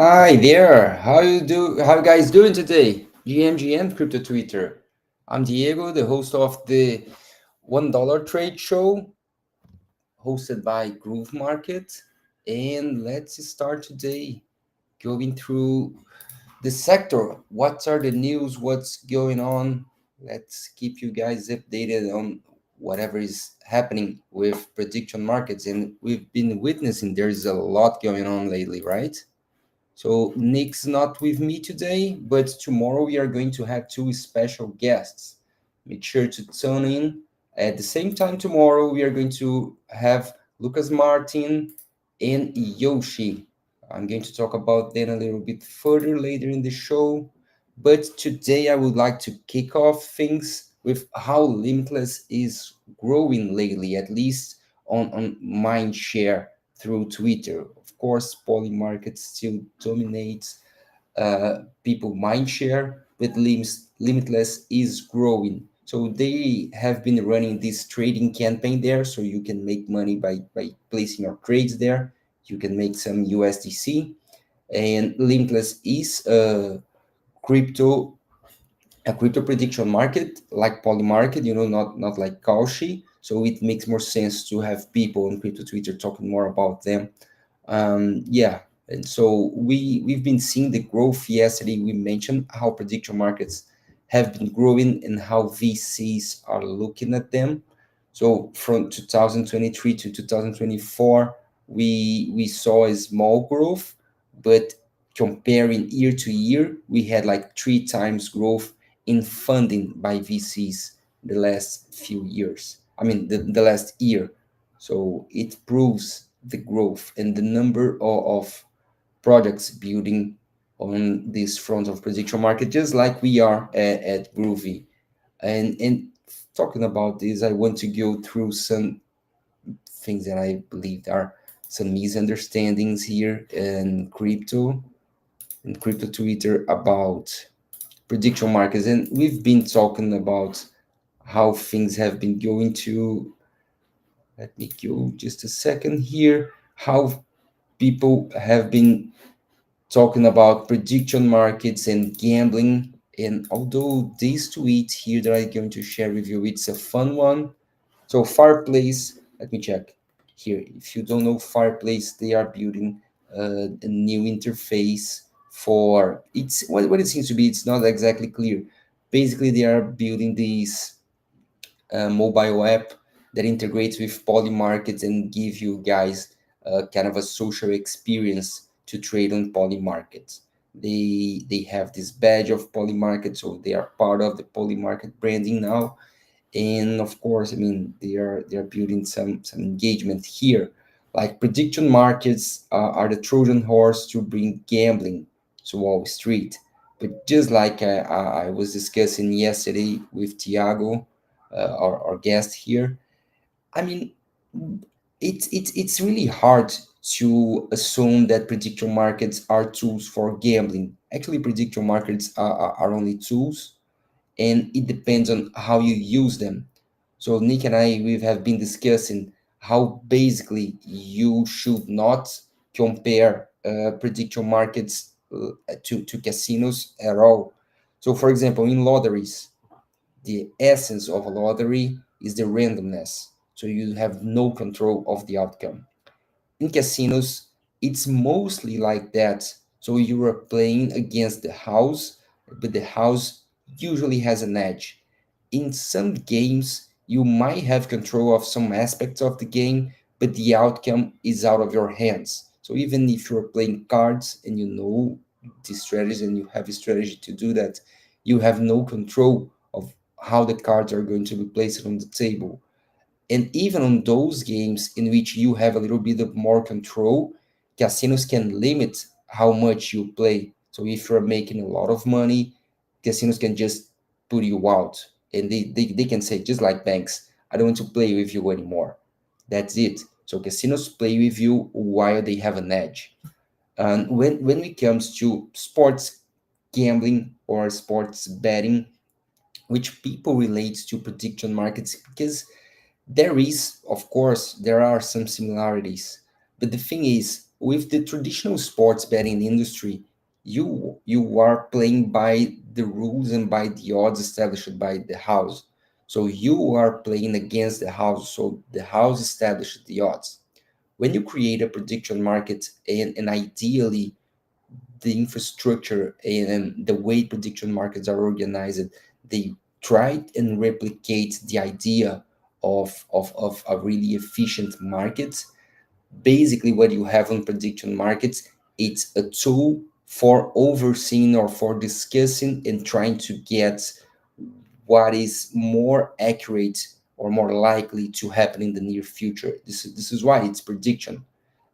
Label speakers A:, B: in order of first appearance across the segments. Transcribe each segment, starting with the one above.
A: Hi there. How you guys doing today? GMGM Crypto Twitter. I'm Diego, the host of the $1 trade show hosted by Groove Market. And let's start today going through the sector. What are the news? What's going on? Let's keep you guys updated on whatever is happening with prediction markets. And we've been witnessing there's a lot going on lately, right? So Nick's not with me today, but tomorrow we are going to have two special guests. Make sure to tune in. At the same time tomorrow, we are going to have Lucas Martin and Yoshi. I'm going to talk about them a little bit further later in the show. But today I would like to kick off things with how Limitless is growing lately, at least on mind share through Twitter. Of course, Polymarket still dominates people mindshare, but Limitless is growing. So they have been running this trading campaign there, so you can make money by placing your trades there. You can make some USDC, and Limitless is crypto a crypto prediction market like Polymarket, not like Kalshi. So it makes more sense to have people on crypto Twitter talking more about them. Yeah, and so we've been seeing the growth. Yesterday we mentioned how prediction markets have been growing and how VCs are looking at them. So from 2023 to 2024, we saw a small growth, but comparing year to year, we had like three times growth in funding by VCs the last few years. I mean, the last year. So it proves the growth and the number of projects building on this front of prediction market, just like we are at Groovy. And talking about this, I want to go through some things that I believe are some misunderstandings here in crypto Twitter about prediction markets. And we've been talking about how things have been going to, let me go just a second here, how people have been talking about prediction markets and gambling. And although this tweet here that I'm going to share with you, it's a fun one. So Fireplace, let me check here. If you don't know Fireplace, they are building a new interface for it's what it seems to be. It's not exactly clear. Basically, they are building this mobile app that integrates with Poly Markets and give you guys kind of a social experience to trade on Poly Markets. They have this badge of Poly Market, so they are part of the Poly Market branding now. And of course, I mean they are building some engagement here. Like prediction markets are the Trojan horse to bring gambling to Wall Street. But just like I was discussing yesterday with Tiago, our guest here, I mean, it's really hard to assume that prediction markets are tools for gambling. Actually, prediction markets are only tools, and it depends on how you use them. So Nick and I we have been discussing how basically you should not compare prediction markets to casinos at all. So for example, in lotteries, the essence of a lottery is the randomness. So you have no control of the outcome. In casinos, it's mostly like that. So you are playing against the house, but the house usually has an edge. In some games, you might have control of some aspects of the game, but the outcome is out of your hands. So even if you're playing cards and you know the strategy and you have a strategy to do that, you have no control of how the cards are going to be placed on the table. And even on those games in which you have a little bit of more control, casinos can limit how much you play. So if you're making a lot of money, casinos can just put you out. And they can say, just like banks, I don't want to play with you anymore. That's it. So casinos play with you while they have an edge. And when it comes to sports gambling or sports betting, which people relate to prediction markets, because there are some similarities, but the thing is, with the traditional sports betting industry, you are playing by the rules and by the odds established by the house. So you are playing against the house. So the house established the odds. When you create a prediction market, and ideally the infrastructure and the way prediction markets are organized, they try and replicate the idea of a really efficient market. Basically what you have on prediction markets, it's a tool for overseeing or for discussing and trying to get what is more accurate or more likely to happen in the near future. This is why it's prediction.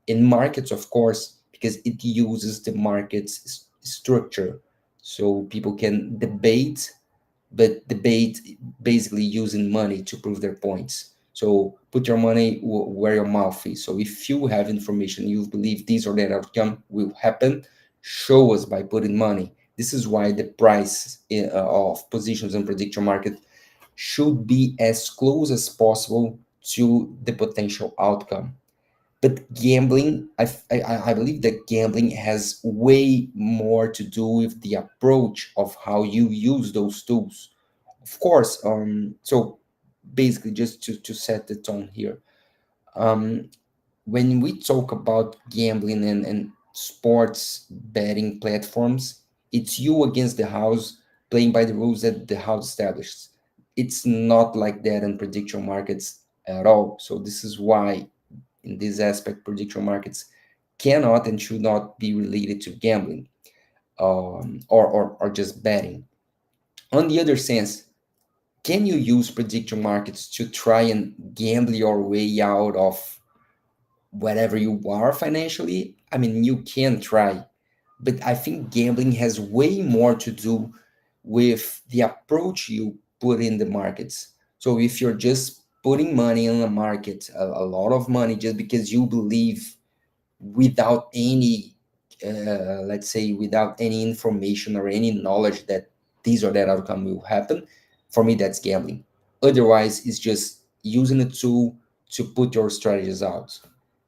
A: In markets, of course, because it uses the market's structure, so people can debate, but debate basically using money to prove their points. So put your money where your mouth is. So if you have information, you believe this or that outcome will happen, show us by putting money. This is why the price of positions in prediction market should be as close as possible to the potential outcome. But gambling, I believe that gambling has way more to do with the approach of how you use those tools. Of course, so basically, just to set the tone here, um, when we talk about gambling and sports betting platforms, it's you against the house playing by the rules that the house established. It's not like that in prediction markets at all. So this is why in this aspect, prediction markets cannot and should not be related to gambling, or just betting. On the other sense, can you use prediction markets to try and gamble your way out of whatever you are financially? I mean, you can try, but I think gambling has way more to do with the approach you put in the markets. So if you're just putting money in the market, a lot of money, just because you believe without any, let's say, without any information or any knowledge that this or that outcome will happen, for me that's gambling. Otherwise it's just using a tool to put your strategies out.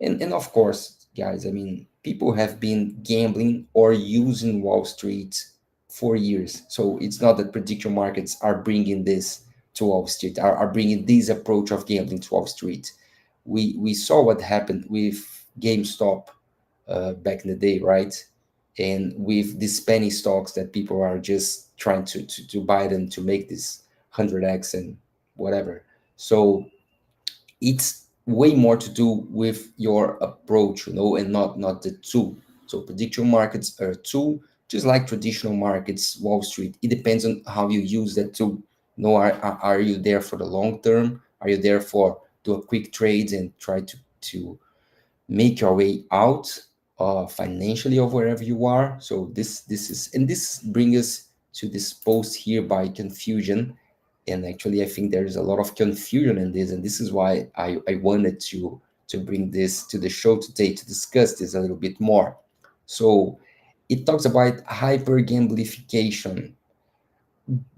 A: And of course, guys, I mean, people have been gambling or using Wall Street for years. So it's not that prediction markets are bringing this to Wall Street, are bringing this approach of gambling to Wall Street. We saw what happened with GameStop back in the day, right? And with these penny stocks that people are just trying to buy them to make this 100x and whatever. So it's way more to do with your approach, and not the tool. So prediction markets are a tool, just like traditional markets, Wall Street. It depends on how you use that tool. Are you there for the long term? Are you there for do a quick trades and try to make your way out financially of wherever you are? So this brings us to this post here by Confusion. And actually I think there's a lot of confusion in this, and this is why I wanted to bring this to the show today to discuss this a little bit more. So it talks about hyper gamblification.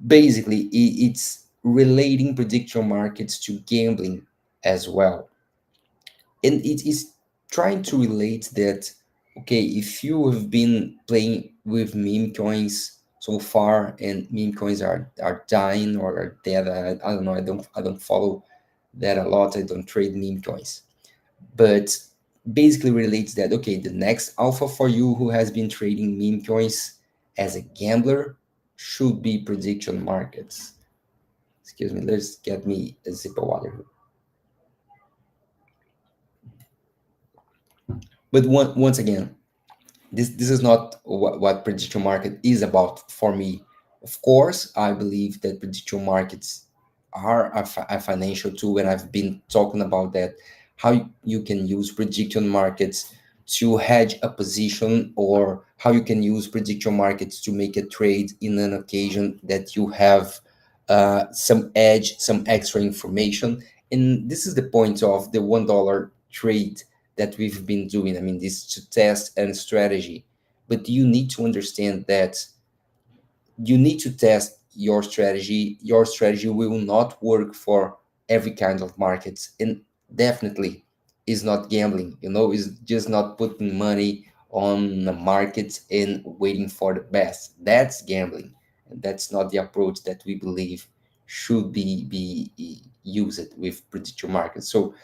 A: Basically it's relating prediction markets to gambling as well, and it is trying to relate that, okay, if you have been playing with meme coins so far and meme coins are dying or are dead, I don't know, I don't follow that a lot, I don't trade meme coins, but basically relates that, okay, the next alpha for you who has been trading meme coins as a gambler should be prediction markets. Excuse me, let's get me a sip of water here. But once again, this is not what prediction market is about for me. Of course, I believe that prediction markets are a financial tool, and I've been talking about that, how you can use prediction markets to hedge a position, or how you can use prediction markets to make a trade in an occasion that you have some edge, some extra information. And this is the point of the $1 trade that we've been doing. I mean, this to test and strategy, but you need to understand that you need to test your strategy. Your strategy will not work for every kind of markets, and definitely is not gambling, is just not putting money on the market and waiting for the best. That's gambling. And that's not the approach that we believe should be used with prediction markets. So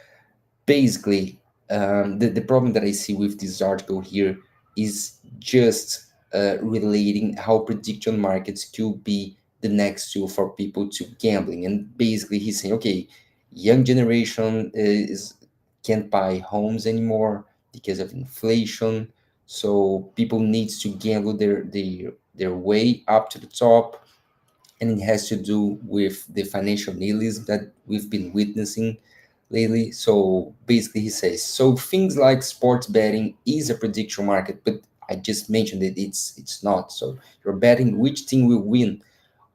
A: basically, the problem that I see with this article here is just relating how prediction markets could be the next tool for people to gambling. And basically, he's saying, okay, young generation is can't buy homes anymore because of inflation. So people needs to gamble their way up to the top, and it has to do with the financial nihilism that we've been witnessing lately. So basically, he says so things like sports betting is a prediction market, but I just mentioned it. It's not. So you're betting which team will win.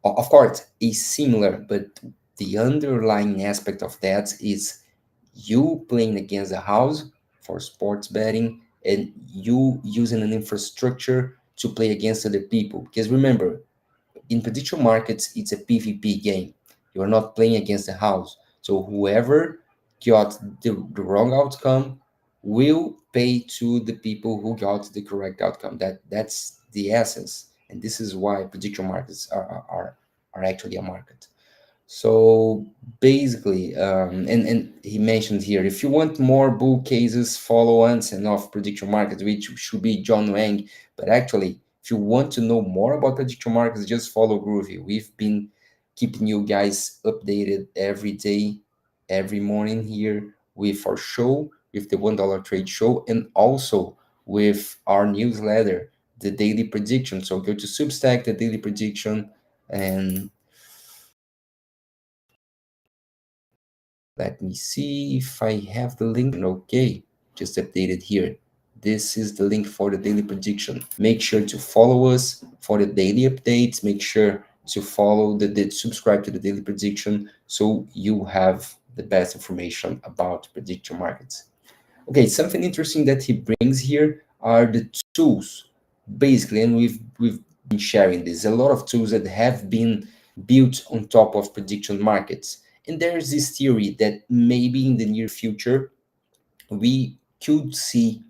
A: Of course, it's similar, but the underlying aspect of that is you playing against the house for sports betting and you using an infrastructure to play against other people. Because remember, in prediction markets, it's a PvP game. You're not playing against the house. So whoever got the wrong outcome will pay to the people who got the correct outcome. That's the essence. And this is why prediction markets are actually a market. So basically, and he mentions here, if you want more bull cases, follow-ons, and of prediction markets, which should be John Wang. But actually, if you want to know more about prediction markets, just follow Groovy. We've been keeping you guys updated every day, every morning here with our show, with the $1 trade show, and also with our newsletter, the daily prediction. So go to Substack, the daily prediction, and let me see if I have the link. Okay, just updated here. This is the link for the daily prediction. Make sure to follow us for the daily updates. Make sure to follow subscribe to the daily prediction so you have the best information about prediction markets. Okay, something interesting that he brings here are the tools, basically, and we've been sharing this. A lot of tools that have been built on top of prediction markets. And there's this theory that maybe in the near future we could see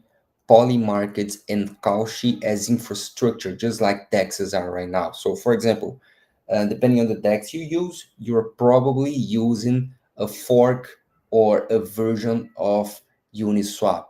A: poly markets and Cauchy as infrastructure, just like DEXs are right now. So, for example, depending on the DEX you use, you're probably using a fork or a version of Uniswap,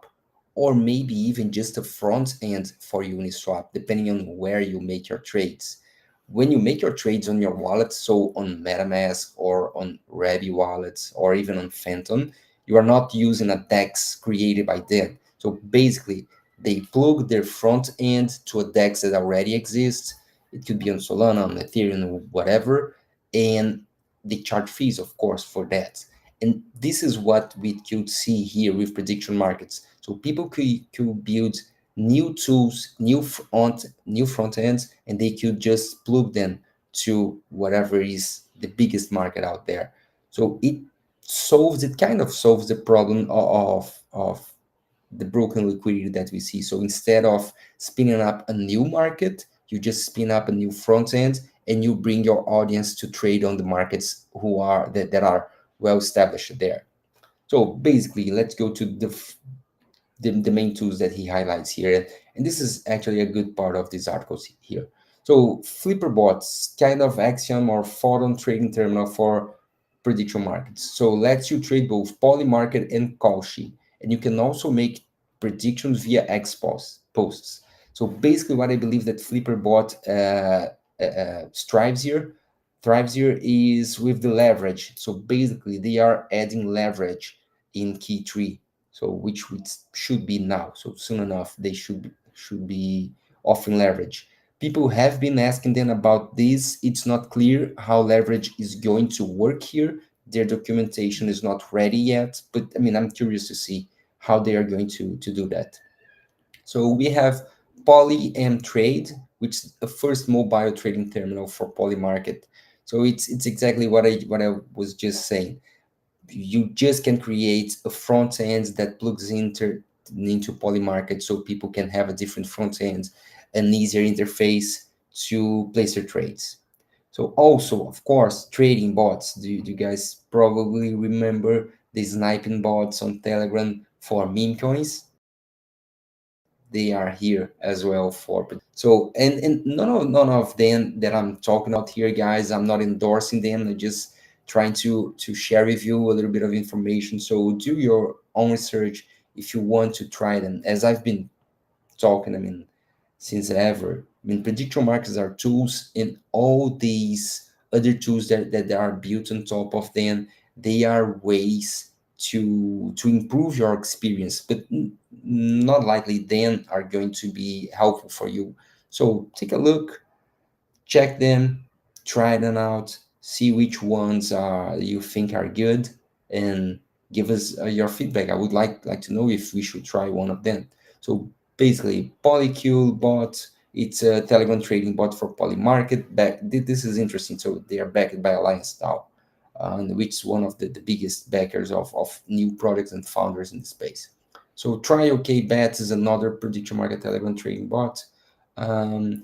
A: or maybe even just a front end for Uniswap, depending on where you make your trades. When you make your trades on your wallet, so on MetaMask or on Rabi wallets or even on Phantom, you are not using a DEX created by them. So basically, they plug their front end to a DEX that already exists. It could be on Solana, on Ethereum, whatever, and they charge fees, of course, for that. And this is what we could see here with prediction markets. So people could build new tools, new front ends, and they could just plug them to whatever is the biggest market out there. So it kind of solves the problem of the broken liquidity that we see. So instead of spinning up a new market, you just spin up a new front end and you bring your audience to trade on the markets that are well established there. So basically, let's go to the main tools that he highlights here. And this is actually a good part of these articles here. So Flipperbots, kind of Axiom or Photon trading terminal for prediction markets. So lets you trade both poly market and Cauchy. And you can also make predictions via X posts. So basically what I believe that Flipperbot thrives here is with the leverage. So basically they are adding leverage in key tree, so which should be now. So soon enough, they should be offering leverage. People have been asking them about this. It's not clear how leverage is going to work here. Their documentation is not ready yet, but I mean, I'm curious to see how they are going to do that. So we have Poly M Trade, which is the first mobile trading terminal for Poly Market. So it's exactly what I was just saying. You just can create a front end that plugs into Polymarket so people can have a different front end, an easier interface to place their trades. So also, of course, trading bots. Do you guys probably remember the sniping bots on Telegram for meme coins, they are here as well for. So and none of them that I'm talking about here, guys, I'm not endorsing them. I'm just trying to share with you a little bit of information. So do your own research if you want to try them. As I've been talking, I mean, since ever. I mean, prediction markets are tools, and all these other tools that are built on top of them, they are ways to improve your experience, but not likely then are going to be helpful for you. So take a look, check them, try them out, see which ones you think are good, and give us your feedback. I would like to know if we should try one of them. So basically, Polycule bot, it's a Telegram trading bot for Polymarket. This is interesting. So they are backed by Alliance DAO, which is one of the biggest backers of new products and founders in the space. So Try OK Bets is another prediction market Telegram trading bot. Um,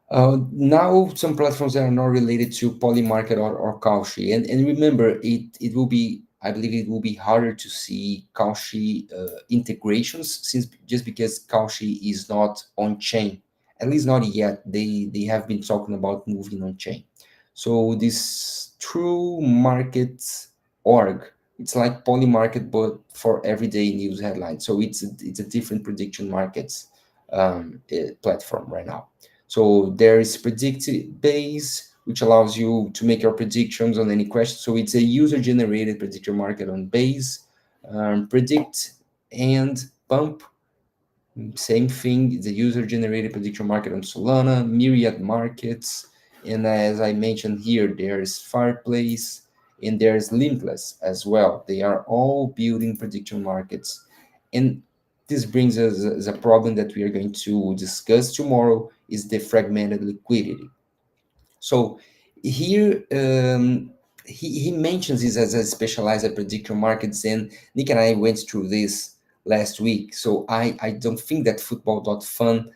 A: now some platforms that are not related to Polymarket or Kalshi. And remember, it will be, I believe it will be harder to see Kalshi integrations, since just because Kalshi is not on chain, at least not yet. They have been talking about moving on chain. So this True Market org, it's like Polymarket but for everyday news headlines. So it's a different prediction markets platform right now. So there is predictive base, which allows you to make your predictions on any question. So it's a user-generated prediction market on base. Predict and Pump, same thing. The user-generated prediction market on Solana, Myriad Markets, and as I mentioned here, there's Fireplace and there's Limitless as well. They are all building prediction markets, and this brings us as a problem that we are going to discuss tomorrow is the fragmented liquidity. So here he mentions this as a specialized prediction markets, and Nick and I went through this last week. So I don't think that football.fun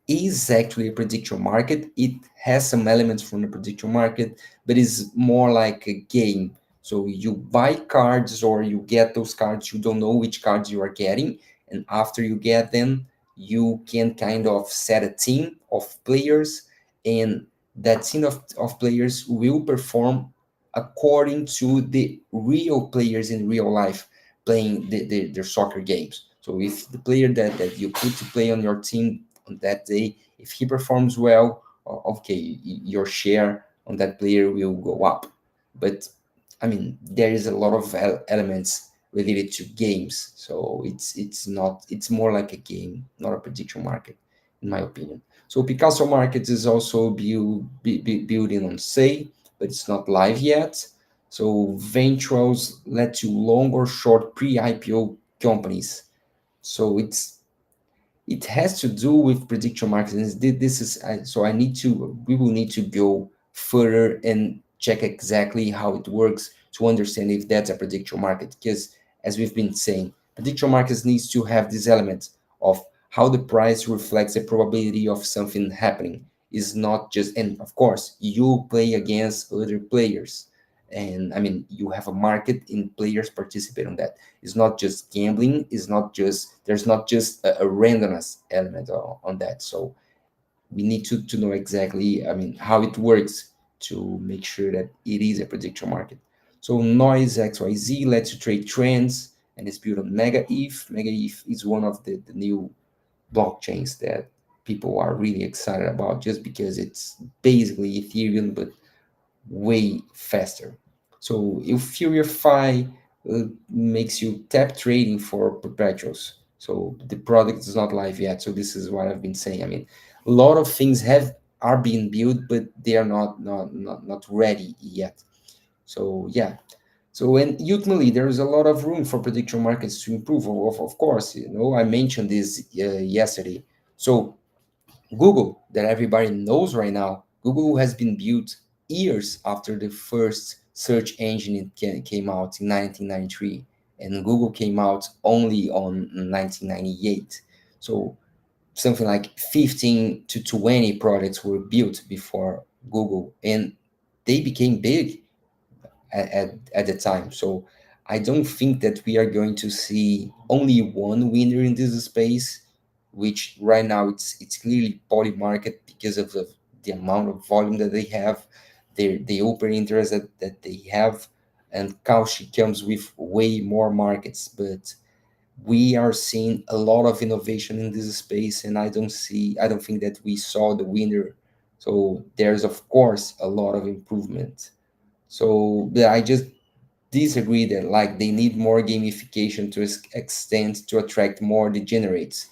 A: is actually a prediction market. It has some elements from the prediction market, but is more like a game. So you buy cards or you get those cards, you don't know which cards you are getting. And after you get them, you can kind of set a team of players, and that team of players will perform according to the real players in real life playing their soccer games. So if the player that you put to play on your team on that day, if he performs well, okay, your share on that player will go up. But I mean, there is a lot of elements related to games, so it's more like a game, not a prediction market, in my opinion. So Picasso Markets is also building on Say, but it's not live yet. So ventures led to long or short pre-IPO companies. So it has to do with prediction marketing. This is so I need to we will need to go further and check exactly how it works to understand if that's a prediction market. Because as we've been saying, prediction markets needs to have this element of how the price reflects the probability of something happening. Is not just, and of course you play against other players, and I mean you have a market and players participate on that. It's not just gambling. It's not just there's not just a randomness element on that. So we need to know exactly, I mean, how it works to make sure that it is a prediction market. So Noise XYZ lets you trade trends, and it's built on Mega ETH. Mega ETH is one of the new blockchains that people are really excited about, just because it's basically Ethereum but way faster. So Euphoria makes you tap trading for perpetuals. So the product is not live yet. So this is what I've been saying. I mean, a lot of things are being built, but they are not ready yet. So yeah. So and ultimately, there is a lot of room for prediction markets to improve. Of course, I mentioned this yesterday. So Google, that everybody knows right now, Google has been built years after the first search engine came out in 1993, and Google came out only on 1998. So something like 15 to 20 products were built before Google, and they became big at the time. So I don't think that we are going to see only one winner in this space, which right now it's clearly Polymarket because of the amount of volume that they have, the open interest that they have, and Kaushi comes with way more markets. But we are seeing a lot of innovation in this space, and I don't think that we saw the winner. So there's of course a lot of improvement. So yeah, I just disagree that like they need more gamification to extend to attract more degenerates.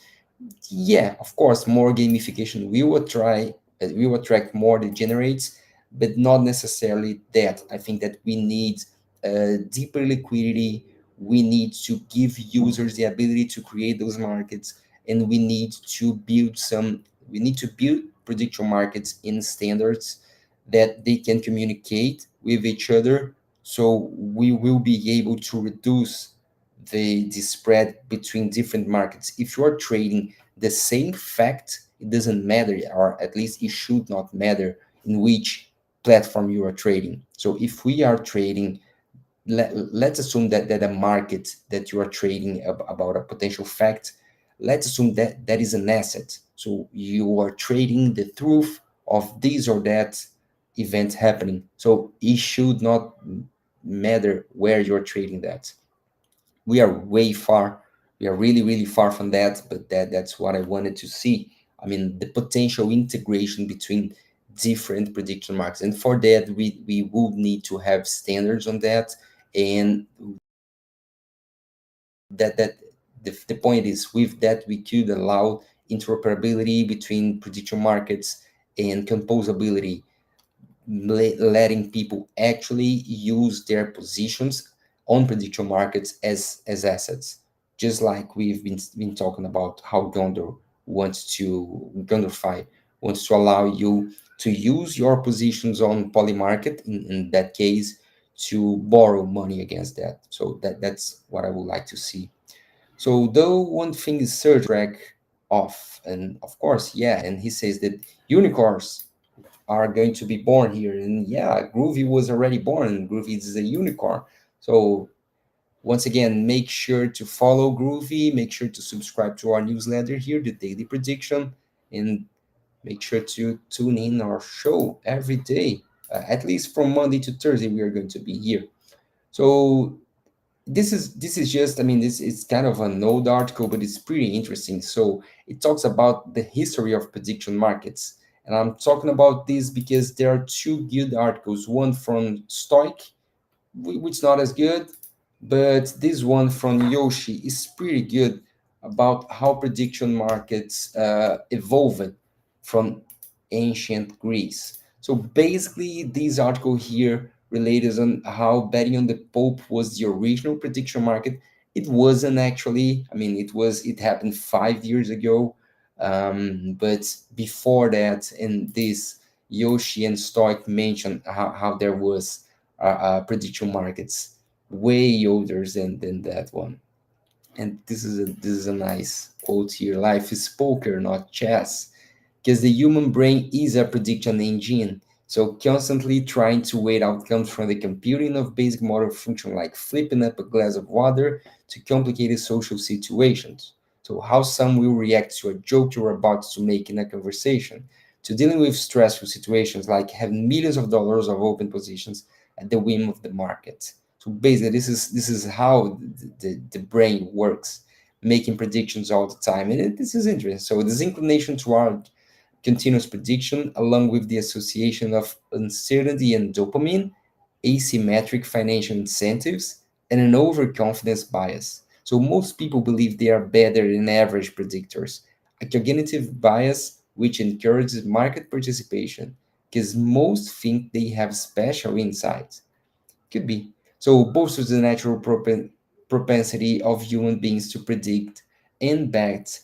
A: Yeah, of course, more gamification will attract more degenerates, but not necessarily that. I think that we need deeper liquidity. We need to give users the ability to create those markets, and we need to build some. We need to build prediction markets in standards that they can communicate with each other. So we will be able to reduce the spread between different markets. If you are trading the same fact, it doesn't matter, or at least it should not matter in which platform you are trading. So if we are trading, let's assume that a market that you are trading about a potential fact, let's assume that that is an asset. So you are trading the truth of this or that event happening. So it should not matter where you're trading that. We are way far, we are really far from that, but that's what I wanted to see. I mean, the potential integration between different prediction markets, and for that we would need to have standards on that. And that the point is, with that we could allow interoperability between prediction markets and composability, letting people actually use their positions on prediction markets as assets, just like we've been talking about how Gondorfy wants to allow you to use your positions on Polymarket in that case to borrow money against that. So that's what I would like to see. So though one thing is Serge track off, and of course, yeah, and he says that unicorns are going to be born here. And yeah, Groovy was already born. Groovy is a unicorn. So once again, make sure to follow Groovy, make sure to subscribe to our newsletter here, the Daily Prediction, and make sure to tune in our show every day. At least from Monday to Thursday, we are going to be here. So this is just, I mean, this is kind of an old article, but it's pretty interesting. So it talks about the history of prediction markets, and I'm talking about this because there are two good articles, one from Stoic, which is not as good, but this one from Yoshi is pretty good, about how prediction markets evolved from ancient Greece. So basically, this article here related on how betting on the Pope was the original prediction market. It wasn't actually. I mean, it happened 5 years ago, but before that, in this Yoshi and Stoic mentioned how there was prediction markets way older than that one. And this is a nice quote here: "Life is poker, not chess," because the human brain is a prediction engine. So constantly trying to weigh outcomes from the computing of basic motor function like flipping up a glass of water to complicated social situations. So how some will react to a joke you're about to make in a conversation, to dealing with stressful situations like having millions of dollars of open positions at the whim of the market. So basically, this is how the brain works, making predictions all the time, and this is interesting. So this inclination toward continuous prediction, along with the association of uncertainty and dopamine, asymmetric financial incentives, and an overconfidence bias. So most people believe they are better than average predictors, a cognitive bias which encourages market participation, because most think they have special insights. Could be. So bolsters the natural propensity of human beings to predict and bet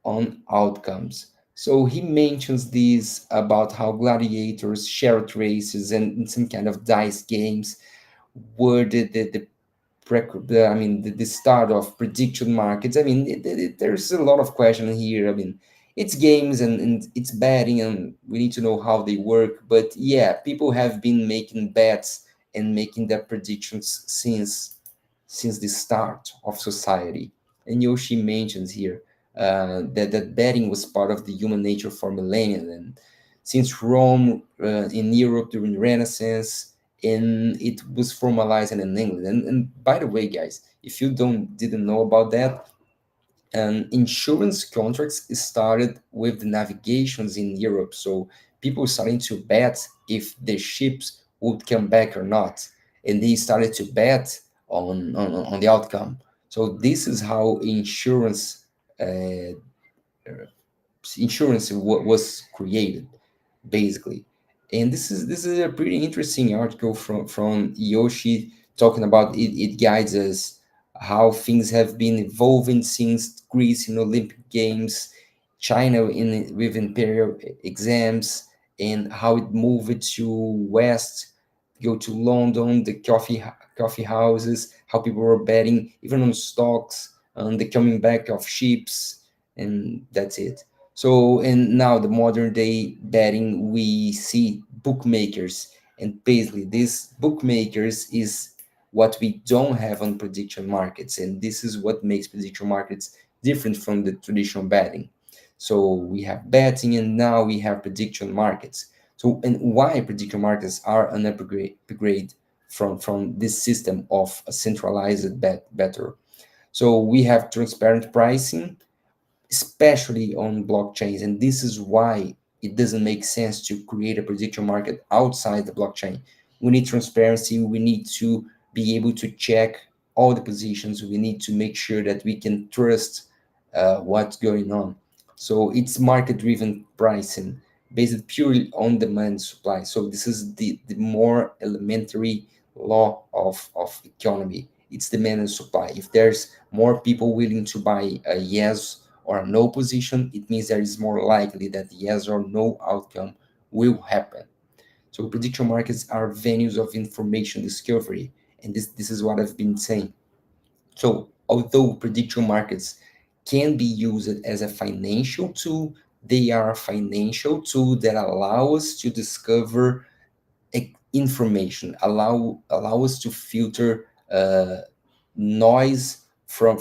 A: on outcomes. So he mentions this about how gladiators, chariot races, and some kind of dice games were the start of prediction markets. I mean, there's a lot of question here. I mean, it's games and it's betting, and we need to know how they work. But yeah, people have been making bets and making their predictions since the start of society. And Yoshi mentions here that betting was part of the human nature for millennia, and since Rome in Europe during the Renaissance, and it was formalized in England. And by the way, guys, if you don't didn't know about that, insurance contracts started with the navigations in Europe. So people starting to bet if the ships would come back or not, and they started to bet on the outcome. So this is how was created, basically. And this is a pretty interesting article from Yoshi, talking about it. It guides us how things have been evolving since Greece in Olympic Games, China in with imperial exams, and how it moved to West, go to London, the coffee houses, how people were betting even on stocks, on the coming back of ships, and that's it. So, and now the modern day betting, we see bookmakers, and basically, these bookmakers is what we don't have on prediction markets, and this is what makes prediction markets different from the traditional betting. So we have betting, and now we have prediction markets. So, and why prediction markets are an upgrade from this system of a centralized better. So we have transparent pricing, especially on blockchains. And this is why it doesn't make sense to create a prediction market outside the blockchain. We need transparency. We need to be able to check all the positions. We need to make sure that we can trust what's going on. So it's market driven pricing based purely on demand supply. So this is the more elementary law of economy. It's demand and supply. If there's more people willing to buy a yes or a no position, it means there is more likely that the yes or no outcome will happen. So prediction markets are venues of information discovery, and this is what I've been saying. So although prediction markets can be used as a financial tool, they are a financial tool that allow us to discover information, allow us to filter noise from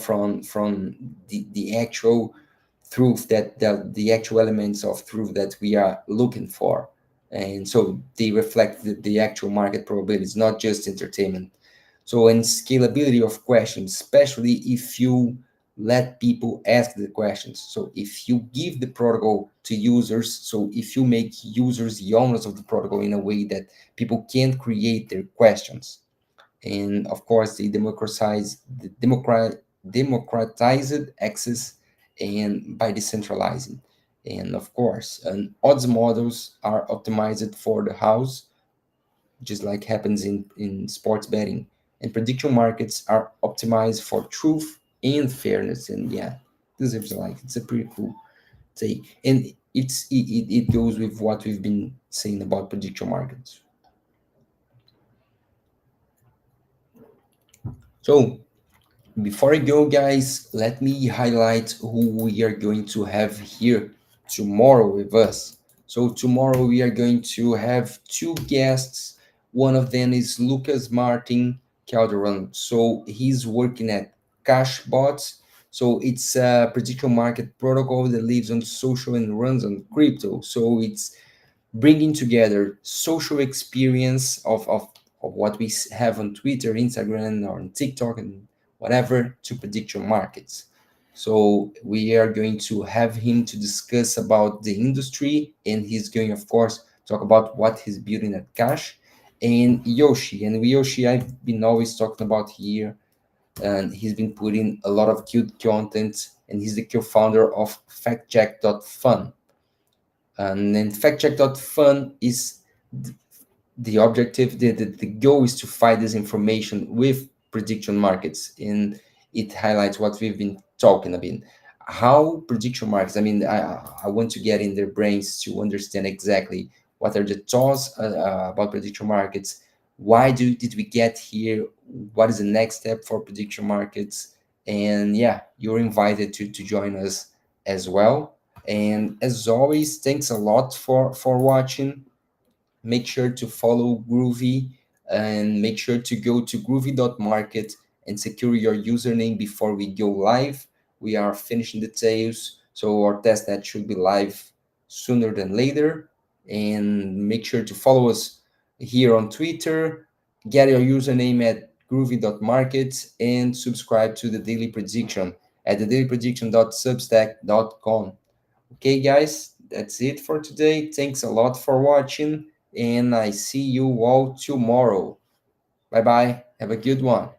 A: the actual truth, that the actual elements of truth that we are looking for. And so they reflect the actual market probabilities, not just entertainment. So, and scalability of questions, especially if you let people ask the questions. So if you give the protocol to users, so if you make users the owners of the protocol in a way that people can't create their questions. And of course, they democratized access and by decentralizing. And of course, and odds models are optimized for the house, just like happens in sports betting. And prediction markets are optimized for truth and fairness. And yeah, this is like, it's a pretty cool take. And it goes with what we've been saying about prediction markets. So before I go, guys, let me highlight who we are going to have here tomorrow with us. So tomorrow we are going to have two guests. One of them is Lucas Martin Calderon. So he's working at Cashbots. So it's a prediction market protocol that lives on social and runs on crypto. So it's bringing together social experience of what we have on Twitter, Instagram, or on TikTok, and whatever, to prediction markets. So we are going to have him to discuss about the industry, and he's going, of course, talk about what he's building at Cash. And Yoshi, I've been always talking about here, and he's been putting a lot of cute content, and he's the co-founder of factcheck.fun. And then factcheck.fun is the objective, the goal is to find this information with prediction markets. And it highlights what we've been talking about, how prediction markets, I mean, I want to get in their brains to understand exactly what are the thoughts about prediction markets, why did we get here, what is the next step for prediction markets. And yeah, you're invited to join us as well. And as always, thanks a lot for watching. Make sure to follow Groovy, and make sure to go to groovy.market and secure your username before we go live. We are finishing details, so our testnet should be live sooner than later. And make sure to follow us here on Twitter, get your username at groovy.markets, and subscribe to the Daily Prediction at thedailyprediction.substack.com. Okay, guys, that's it for today. Thanks a lot for watching, and I see you all tomorrow. Bye bye. Have a good one.